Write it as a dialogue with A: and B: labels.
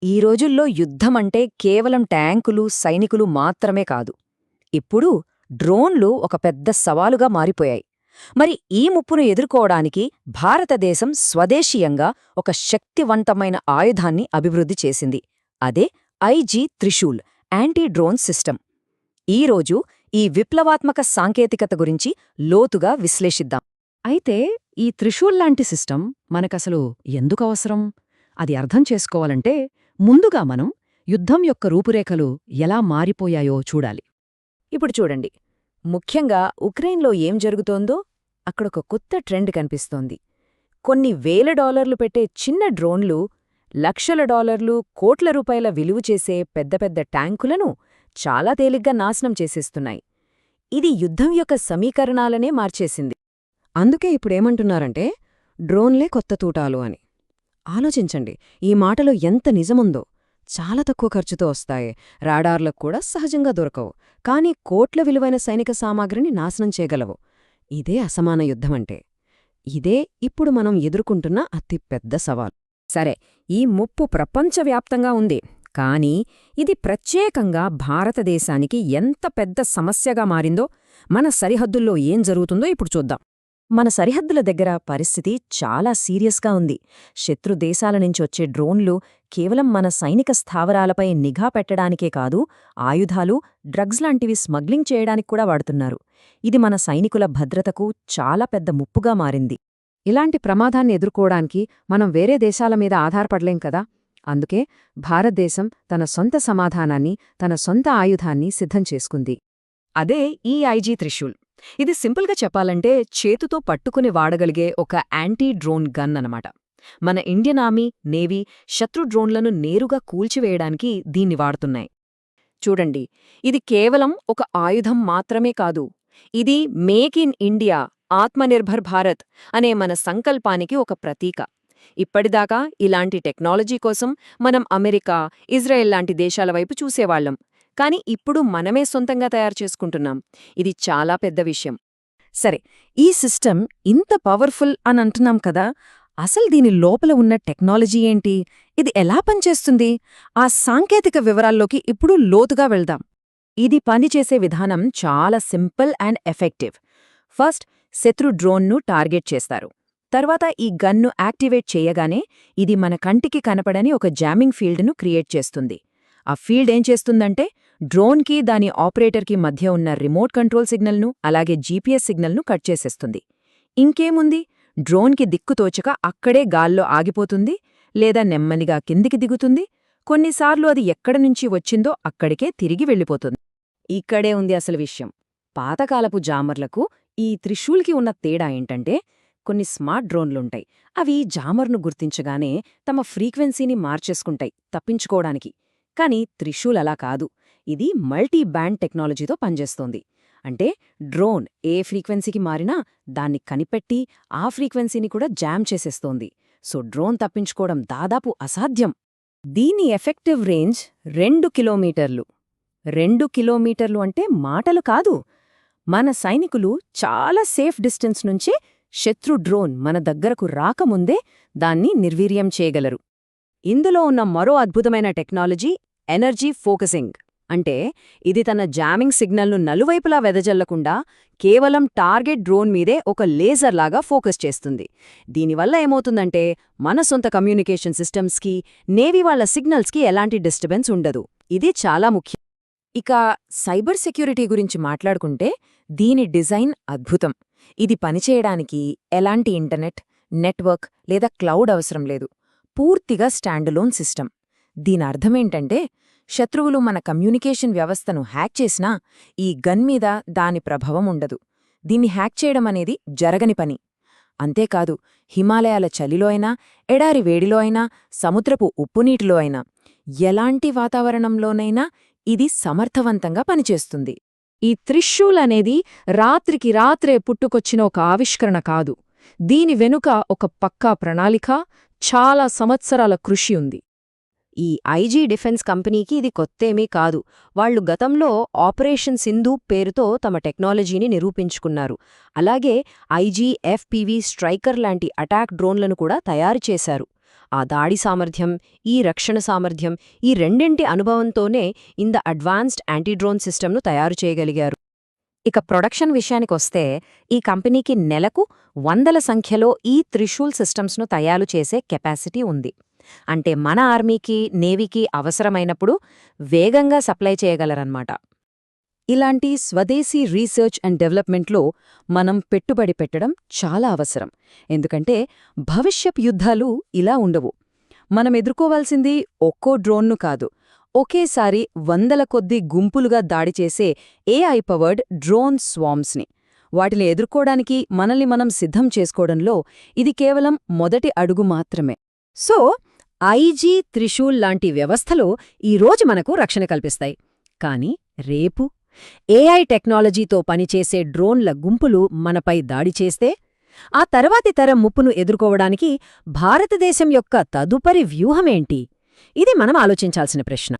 A: ఈ రోజుల్లో యుద్ధమంటే కేవలం ట్యాంకులు, సైనికులు మాత్రమే కాదు. ఇప్పుడు డ్రోన్లు ఒక పెద్ద సవాలుగా మారిపోయాయి. మరి ఈ ముప్పును ఎదుర్కోవడానికి భారతదేశం స్వదేశీయంగా ఒక శక్తివంతమైన ఆయుధాన్ని అభివృద్ధి చేసింది. అదే IG Trishul anti drone system. ఈరోజు ఈ విప్లవాత్మక సాంకేతికత గురించి లోతుగా విశ్లేషిద్దాం. అయితే ఈ త్రిశూల్ లాంటి సిస్టమ్ మనకసలు ఎందుకవసరం? అది అర్థం చేసుకోవాలంటే ముందుగా మనం యుద్ధం యొక్క రూపురేఖలు ఎలా మారిపోయాయో చూడాలి. ఇప్పుడు చూడండి, ముఖ్యంగా ఉక్రెయిన్లో ఏం జరుగుతోందో అక్కడొక కొత్త ట్రెండ్ కనిపిస్తోంది. కొన్ని వేల డాలర్లు పెట్టే చిన్న డ్రోన్లు లక్షల డాలర్లు, కోట్ల రూపాయల విలువ చేసే పెద్ద పెద్ద ట్యాంకులను చాలా తేలిగ్గా నాశనం చేసేస్తున్నాయి. ఇది యుద్ధం యొక్క సమీకరణాలనే మార్చేసింది. అందుకే ఇప్పుడేమంటున్నారంటే డ్రోన్లే కొత్త తూటాలు అని. ఆలోచించండి, ఈ మాటలో ఎంత నిజముందో. చాలా తక్కువ ఖర్చుతో వస్తాయి, రాడార్లకు కూడా సహజంగా దొరకవు, కానీ కోట్ల విలువైన సైనిక సామాగ్రిని నాశనం చేయగలవు. ఇదే అసమాన యుద్ధమంటే. ఇదే ఇప్పుడు మనం ఎదుర్కొంటున్న అతిపెద్ద సవాల్. సరే, ఈ ముప్పు ప్రపంచవ్యాప్తంగా ఉంది, కానీ ఇది ప్రత్యేకంగా భారతదేశానికి ఎంత పెద్ద సమస్యగా మారిందో, మన సరిహద్దుల్లో ఏం జరుగుతుందో ఇప్పుడు చూద్దాం. మన సరిహద్దుల దగ్గర పరిస్థితి చాలా సీరియస్గా ఉంది. శత్రు దేశాల నుంచొచ్చే డ్రోన్లు కేవలం మన సైనిక స్థావరాలపై నిఘా పెట్టడానికే కాదు, ఆయుధాలు, డ్రగ్స్ లాంటివి స్మగ్లింగ్ చేయడానికి కూడా వాడుతున్నారు. ఇది మన సైనికుల భద్రతకు చాలా పెద్ద ముప్పుగా మారింది. ఇలాంటి ప్రమాదాన్ని ఎదుర్కోవడానికి మనం వేరే దేశాల మీద ఆధారపడలేం కదా. అందుకే భారతదేశం తన సొంత సమాధానాన్ని, తన సొంత ఆయుధాన్ని సిద్ధం చేసుకుంది. అదే ఈ ఐజీ త్రిశూల్. ఇది సింపుల్గా చెప్పాలంటే చేతుతో పట్టుకుని వాడగలిగే ఒక యాంటీ డ్రోన్ గన్ అనమాట. మన ఇండియన్ ఆర్మీ, నేవీ శత్రు డ్రోన్లను నేరుగా కూల్చివేయడానికి దీన్ని వాడుతున్నాయి. చూడండి, ఇది కేవలం ఒక ఆయుధం మాత్రమే కాదు. ఇది make in India, Atmanirbhar Bharat అనే మన సంకల్పానికి ఒక ప్రతీక. ఇప్పటిదాకా ఇలాంటి టెక్నాలజీ కోసం మనం అమెరికా, ఇజ్రాయెల్ లాంటి దేశాల వైపు చూసేవాళ్లం. కానీ ఇప్పుడు మనమే సొంతంగా తయారు చేసుకుంటున్నాం. ఇది చాలా పెద్ద విషయం. సరే, ఈ సిస్టమ్ ఇంత పవర్ఫుల్ అని అంటున్నాం కదా, అసలు దీని లోపల ఉన్న టెక్నాలజీ ఏంటి? ఇది ఎలా పనిచేస్తుంది? ఆ సాంకేతిక వివరాల్లోకి ఇప్పుడు లోతుగా వెళ్దాం. ఇది పనిచేసే విధానం చాలా సింపుల్ అండ్ ఎఫెక్టివ్. ఫస్ట్, శత్రు డ్రోన్ను టార్గెట్ చేస్తారు. తర్వాత ఈ గన్ను యాక్టివేట్ చేయగానే ఇది మన కంటికి కనపడని ఒక జామింగ్ ఫీల్డ్ను క్రియేట్ చేస్తుంది. ఆ ఫీల్డ్ ఏం చేస్తుందంటే డ్రోన్కి, దాని ఆపరేటర్కి మధ్య ఉన్న రిమోట్ కంట్రోల్ సిగ్నల్ను, అలాగే జీపీఎస్ సిగ్నల్ను కట్ చేసేస్తుంది. ఇంకేముంది, డ్రోన్కి దిక్కుతోచక అక్కడే గాల్లో ఆగిపోతుంది, లేదా నెమ్మదిగా కిందికి దిగుతుంది. కొన్నిసార్లు అది ఎక్కడనుంచి వచ్చిందో అక్కడికే తిరిగి వెళ్ళిపోతుంది. ఇక్కడే ఉంది అసలు విషయం. పాతకాలపు జామర్లకు ఈ త్రిశూల్కి ఉన్న తేడా ఏంటంటే, కొన్ని స్మార్ట్ డ్రోన్లుంటాయి. అవి జామర్ను గుర్తించగానే తమ ఫ్రీక్వెన్సీని మార్చేసుకుంటాయి తప్పించుకోవడానికి. కానీ త్రిశూల్ అలా కాదు. ఇది మల్టీ బ్యాండ్ టెక్నాలజీతో పనిచేస్తోంది. అంటే డ్రోన్ ఏ ఫ్రీక్వెన్సీకి మారినా దాన్ని కనిపెట్టి ఆ ఫ్రీక్వెన్సీని కూడా జామ్ చేసేస్తోంది. సో డ్రోన్ తప్పించుకోవడం దాదాపు అసాధ్యం. దీని ఎఫెక్టివ్ రేంజ్ 2 కిలోమీటర్లు. 2 కిలోమీటర్లు అంటే మాటలు కాదు. మన సైనికులు చాలా సేఫ్ డిస్టెన్స్ నుంచే శత్రు డ్రోన్ మన దగ్గరకు రాకముందే దాన్ని నిర్వీర్యం చేయగలరు. ఇందులో ఉన్న మరో అద్భుతమైన టెక్నాలజీ ఎనర్జీ ఫోకసింగ్. అంటే ఇది తన జామింగ్ సిగ్నల్ను నలువైపులా వెదజల్లకుండా కేవలం టార్గెట్ డ్రోన్ మీదే ఒక లేజర్లాగా ఫోకస్ చేస్తుంది. దీనివల్ల ఏమవుతుందంటే మన సొంత కమ్యూనికేషన్ సిస్టమ్స్కి, నేవీ వాళ్ల సిగ్నల్స్కి ఎలాంటి డిస్టర్బెన్స్ ఉండదు. ఇది చాలా ముఖ్యం. ఇక సైబర్ సెక్యూరిటీ గురించి మాట్లాడుకుంటే దీని డిజైన్ అద్భుతం. ఇది పనిచేయడానికి ఎలాంటి ఇంటర్నెట్, నెట్వర్క్ లేదా క్లౌడ్ అవసరం లేదు. పూర్తిగా స్టాండ్లోన్ సిస్టమ్. దీని అర్థమేంటంటే శత్రువులు మన కమ్యూనికేషన్ వ్యవస్థను హ్యాక్ చేసినా ఈ గన్ మీద దాని ప్రభావం ఉండదు. దీన్ని హ్యాక్ చేయడం అనేది జరగని పని. అంతేకాదు, హిమాలయాల చలిలో అయినా, ఎడారి వేడిలో అయినా, సముద్రపు ఉప్పునీటిలో అయినా, ఎలాంటి వాతావరణంలోనైనా ఇది సమర్థవంతంగా పనిచేస్తుంది. ఈ త్రిశూల్ అనేది రాత్రికి రాత్రే పుట్టుకొచ్చిన ఒక ఆవిష్కరణ కాదు. దీని వెనుక ఒక పక్కా ప్రణాళిక, చాలా సంవత్సరాల కృషి ఉంది. ఈ ఐజీ డిఫెన్స్ కంపెనీకి ఇది కొత్తేమీ కాదు. వాళ్లు గతంలో ఆపరేషన్ సింధు పేరుతో తమ టెక్నాలజీని నిరూపించుకున్నారు. అలాగే ఐజీ ఎఫ్పివి స్ట్రైకర్ లాంటి అటాక్ డ్రోన్లను కూడా తయారు చేశారు.
B: ఆ దాడి సామర్థ్యం, ఈ రక్షణ సామర్థ్యం, ఈ రెండింటి అనుభవంతోనే ఇంత అడ్వాన్స్డ్ యాంటీ-డ్రోన్ సిస్టమ్ను తయారు చేయగలిగారు.
A: ఇక ప్రొడక్షన్ విషయానికొస్తే ఈ కంపెనీకి నెలకు వందల సంఖ్యలో ఈ త్రిశూల్ సిస్టమ్స్ను తయారు చేసే కెపాసిటీ ఉంది. అంటే మన ఆర్మీకి, నేవీకి అవసరమైనప్పుడు వేగంగా సప్లై చేయగలరన్నమాట. ఇలాంటి స్వదేశీ రీసెర్చ్ అండ్ డెవలప్మెంట్లో మనం పెట్టుబడి పెట్టడం చాలా అవసరం. ఎందుకంటే భవిష్యత్ యుద్ధాలు ఇలా ఉండవు. మనం ఎదుర్కోవాల్సింది ఒక్కో డ్రోన్ను కాదు, ఒకేసారి వందల కొద్దీ గుంపులుగా దాడి చేసే ఏఐ పవర్డ్ డ్రోన్ స్వామ్స్ని. వాటిని ఎదుర్కోవడానికి మనల్ని మనం సిద్ధం చేసుకోవడంలో ఇది కేవలం మొదటి అడుగు మాత్రమే.
B: సో ఐజీ, త్రిశూల్ లాంటి వ్యవస్థలు ఈరోజు మనకు రక్షణ కల్పిస్తాయి. కానీ రేపు ఏఐ టెక్నాలజీతో పనిచేసే డ్రోన్ల గుంపులు మనపై దాడి చేస్తే ఆ తర్వాతి తరం ముప్పును ఎదుర్కోవడానికి భారతదేశం యొక్క తదుపరి వ్యూహమేంటి? ఇది మనం ఆలోచించాల్సిన ప్రశ్న.